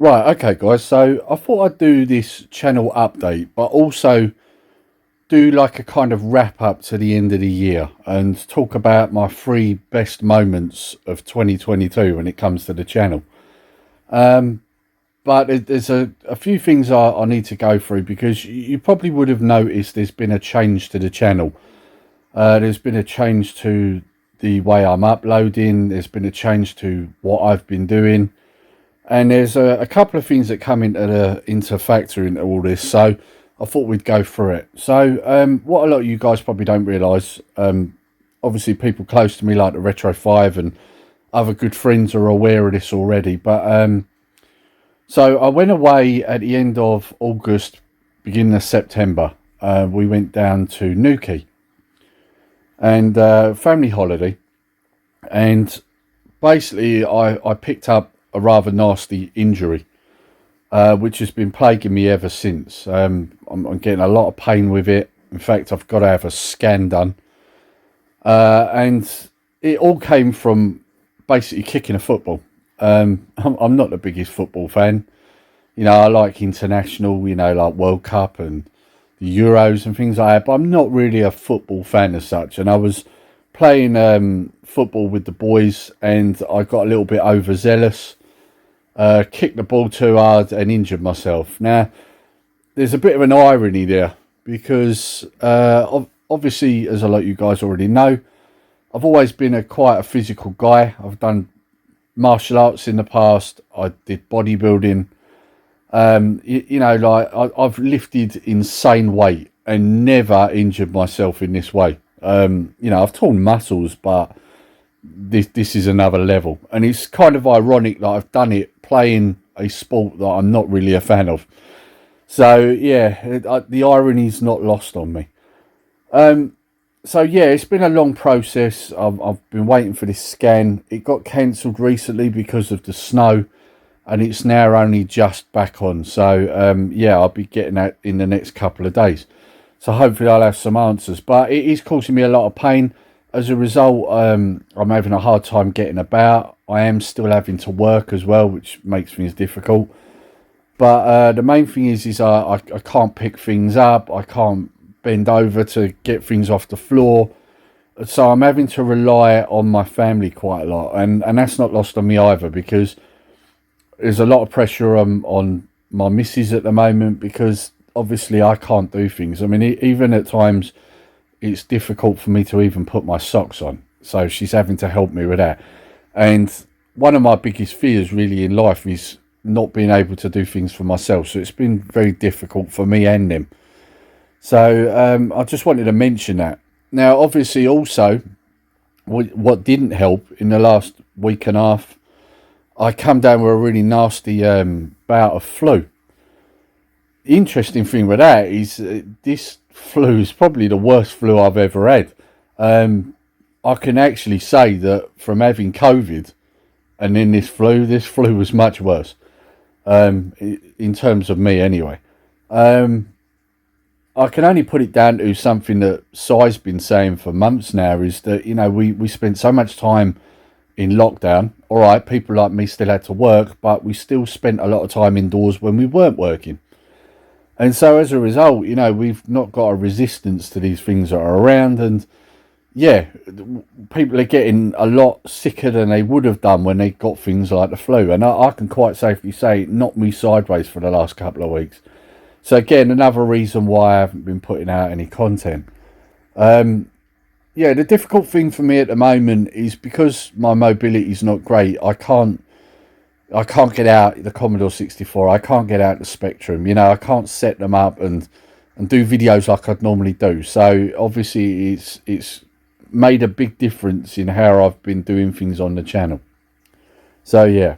Right, okay, guys. So I thought I'd do this channel update, but also do like a kind of wrap up to the end of the year and talk about my three best moments of 2022 when it comes to the channel. But there's a few things I need to go through because you probably would have noticed there's been a change to the channel. There's been a change to the way I'm uploading. There's been a change to what I've been doing. And there's a couple of things that come into factor into all this, so I thought we'd go through it. So what a lot of you guys probably don't realise, obviously people close to me like the Retro 5 and other good friends are aware of this already, but so I went away at the end of August, beginning of September. We went down to Newquay and family holiday, and basically I picked up a rather nasty injury, which has been plaguing me ever since. I'm getting a lot of pain with it. In fact, I've got to have a scan done. And it all came from basically kicking a football. I'm not the biggest football fan. You know, I like international, you know, like World Cup and the Euros and things like that, but I'm not really a football fan as such. And I was playing football with the boys and I got a little bit overzealous. Kicked the ball too hard and injured myself. Now, there's a bit of an irony there because obviously, as a lot of you guys already know, I've always been quite a physical guy. I've done martial arts in the past. I did bodybuilding. You know, like I've lifted insane weight and never injured myself in this way. You know, I've torn muscles, but this is another level, and it's kind of ironic that I've done it playing a sport that I'm not really a fan of. So yeah, the irony's not lost on me. So yeah, it's been a long process. I've been waiting for this scan. It got cancelled recently because of the snow, and it's now only just back on. So yeah, I'll be getting that in the next couple of days. So hopefully I'll have some answers, but it is causing me a lot of pain. As a result, I'm having a hard time getting about. I am still having to work as well, which makes things difficult. But the main thing is I can't pick things up. I can't bend over to get things off the floor. So I'm having to rely on my family quite a lot. And that's not lost on me either, because there's a lot of pressure on my missus at the moment, because obviously I can't do things. I mean, even at times, it's difficult for me to even put my socks on. So she's having to help me with that. And one of my biggest fears really in life is not being able to do things for myself. So it's been very difficult for me and them. So I just wanted to mention that. Now, obviously, also, what didn't help in the last week and a half, I come down with a really nasty bout of flu. The interesting thing with that is this flu is probably the worst flu I've ever had. I can actually say that from having COVID and then this flu was much worse. In terms of me anyway. I can only put it down to something that Si's been saying for months now, is that, you know, we spent so much time in lockdown. All right, people like me still had to work, but we still spent a lot of time indoors when we weren't working. And so as a result, you know, we've not got a resistance to these things that are around. And yeah, people are getting a lot sicker than they would have done when they got things like the flu. And I can quite safely say it knocked me sideways for the last couple of weeks. So again, another reason why I haven't been putting out any content. Yeah, the difficult thing for me at the moment is because my mobility is not great. I can't get out the Commodore 64. I can't get out the Spectrum. You know, I can't set them up and do videos like I'd normally do. So obviously it's made a big difference in how I've been doing things on the channel. So yeah.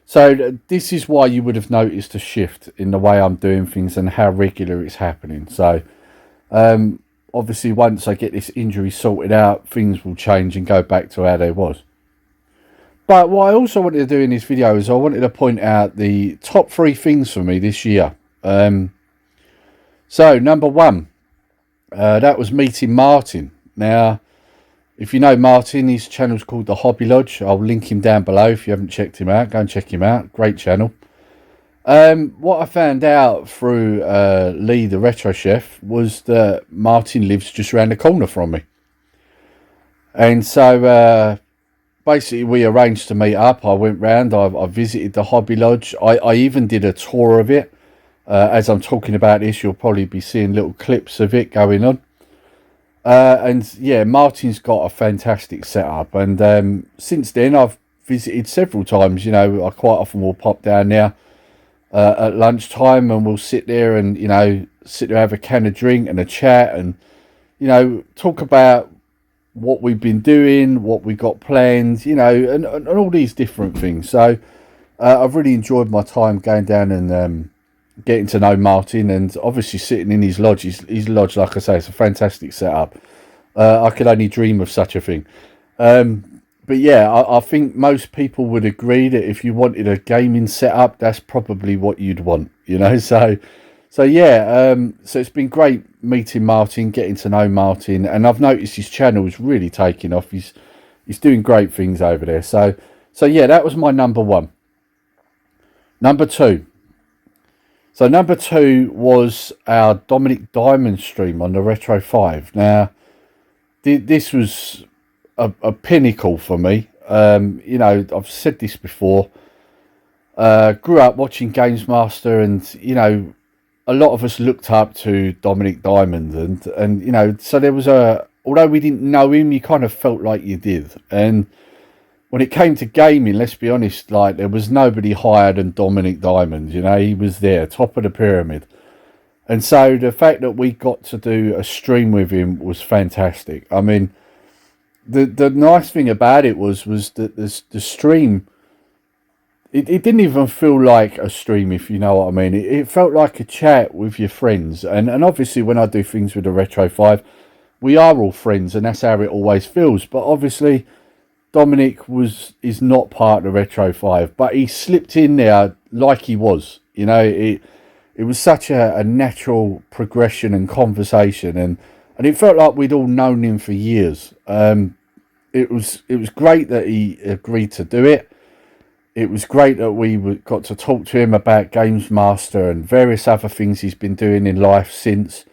So this is why you would have noticed a shift in the way I'm doing things and how regular it's happening. So obviously once I get this injury sorted out, things will change and go back to how they was. But what I also wanted to do in this video is I wanted to point out the top 3 things for me this year. So number 1, that was meeting Martin. Now, if you know Martin, his channel's called The Hobby Lodge. I'll link him down below if you haven't checked him out. Go and check him out. Great channel. What I found out through Lee, the retro chef, was that Martin lives just around the corner from me. And so basically we arranged to meet up. I went round, I visited the Hobby Lodge. I even did a tour of it. As I'm talking about this, you'll probably be seeing little clips of it going on. And yeah, Martin's got a fantastic setup. And since then, I've visited several times. You know, I quite often will pop down there at lunchtime, and we'll sit there and, you know, sit there, have a can of drink and a chat, and, you know, talk about what we've been doing, what we got planned, you know, and all these different things. So I've really enjoyed my time going down and getting to know Martin, and obviously sitting in his lodge. His lodge, like I say, it's a fantastic setup. I could only dream of such a thing. But yeah, I think most people would agree that if you wanted a gaming setup, that's probably what you'd want, you know. So yeah, so it's been great meeting Martin, getting to know Martin, and I've noticed his channel is really taking off. He's doing great things over there. So yeah, that was my number one. Number two. So number two was our Dominic Diamond stream on the Retro 5. Now, this was a pinnacle for me. You know, I've said this before. Grew up watching Games Master, and, you know, a lot of us looked up to Dominic Diamond, and you know, so there was although we didn't know him, you kind of felt like you did. And when it came to gaming, let's be honest, like, there was nobody higher than Dominic Diamond. You know, he was there, top of the pyramid. And so the fact that we got to do a stream with him was fantastic. I mean, the nice thing about it was that the stream, it didn't even feel like a stream, if you know what I mean. It felt like a chat with your friends. And obviously when I do things with the Retro 5, we are all friends, and that's how it always feels. But obviously Dominic is not part of the Retro 5, but he slipped in there like he was. You know, it was such a natural progression and conversation, and it felt like we'd all known him for years. It was great that he agreed to do it. It was great that we got to talk to him about Games Master and various other things he's been doing in life since.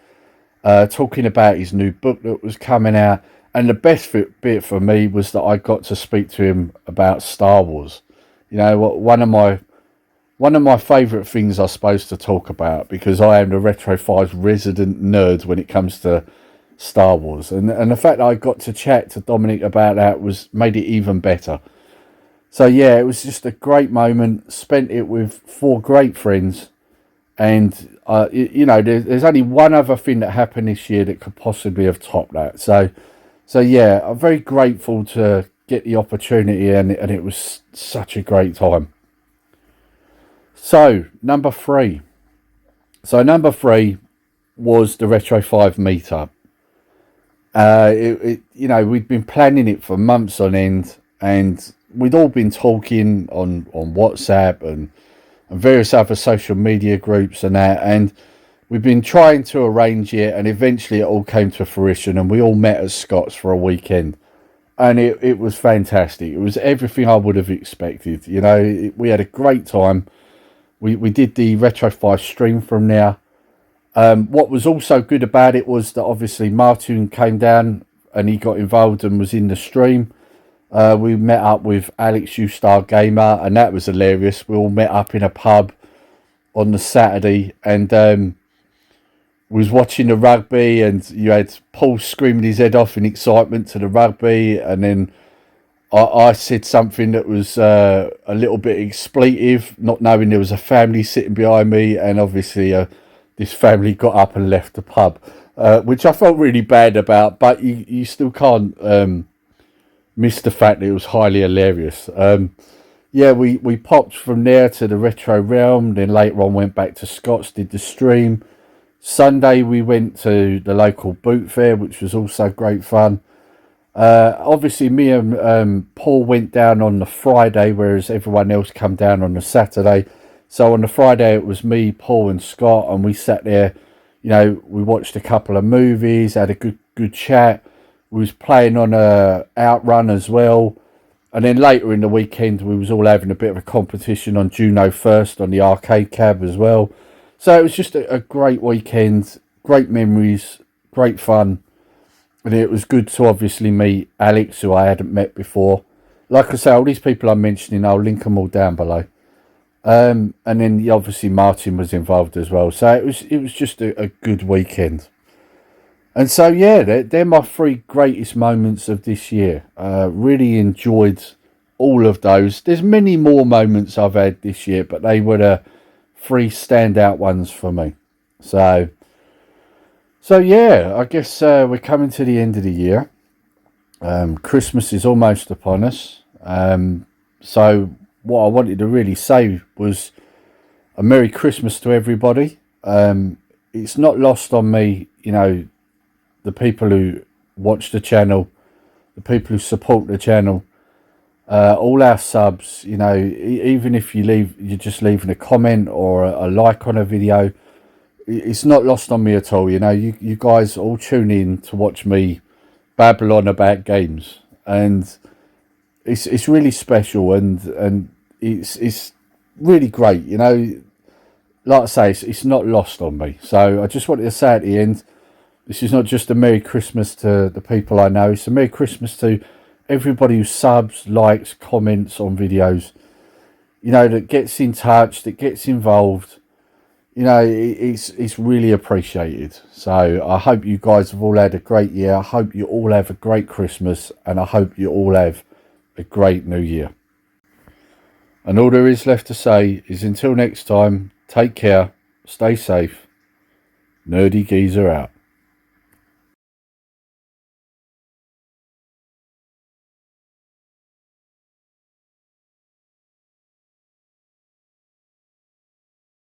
Talking about his new book that was coming out. And the best bit for me was that I got to speak to him about Star Wars. You know, one of my favourite things, I suppose, to talk about, because I am the Retro 5's resident nerd when it comes to Star Wars. And the fact that I got to chat to Dominic about that made it even better. So yeah, it was just a great moment. Spent it with 4 great friends. And, you know, there's only one other thing that happened this year that could possibly have topped that. So yeah, I'm very grateful to get the opportunity, and it was such a great time. So number 3. So number 3 was the Retro 5 meetup. You know, we'd been planning it for months on end, and we'd all been talking on WhatsApp and various other social media groups and that, and we've been trying to arrange it, and eventually it all came to fruition, and we all met at Scott's for a weekend, and it was fantastic. It was everything I would have expected. You know, we had a great time. We did the Retro 5 stream from there. What was also good about it was that obviously Martin came down and he got involved and was in the stream. We met up with Alex Ewstargamer, and that was hilarious. We all met up in a pub on the Saturday, and was watching the rugby, and you had Paul screaming his head off in excitement to the rugby, and then I said something that was a little bit expletive, not knowing there was a family sitting behind me, and obviously this family got up and left the pub, which I felt really bad about, but you still can't miss the fact that it was highly hilarious. Yeah, we popped from there to the Retro Realm, then later on went back to Scott's, did the stream. Sunday we went to the local boot fair, which was also great fun. Obviously me and Paul went down on the Friday, whereas everyone else come down on the Saturday. So on the Friday it was me, Paul and Scott, and we sat there, you know, we watched a couple of movies, had a good chat. We was playing on a Outrun as well. And then later in the weekend, we was all having a bit of a competition on Juno first on the arcade cab as well. So it was just a great weekend, great memories, great fun. And it was good to obviously meet Alex, who I hadn't met before. Like I say, all these people I'm mentioning, I'll link them all down below. And then obviously Martin was involved as well. So it was just a good weekend. And so, yeah, they're my 3 greatest moments of this year. Really enjoyed all of those. There's many more moments I've had this year, but they were the 3 standout ones for me. So yeah, I guess we're coming to the end of the year. Christmas is almost upon us. So what I wanted to really say was a Merry Christmas to everybody. It's not lost on me, the people who watch the channel, the people who support the channel, all our subs, even if you're just leaving a comment or a like on a video, it's not lost on me at all. You guys all tune in to watch me babble on about games, and it's really special, and it's really great. Like I say, it's not lost on me. So I just wanted to say at the end, this is not just a Merry Christmas to the people I know. It's a Merry Christmas to everybody who subs, likes, comments on videos, that gets in touch, that gets involved. It's really appreciated. So I hope you guys have all had a great year. I hope you all have a great Christmas, and I hope you all have a great New Year. And all there is left to say is until next time, take care, stay safe. Nerdy Geezer out.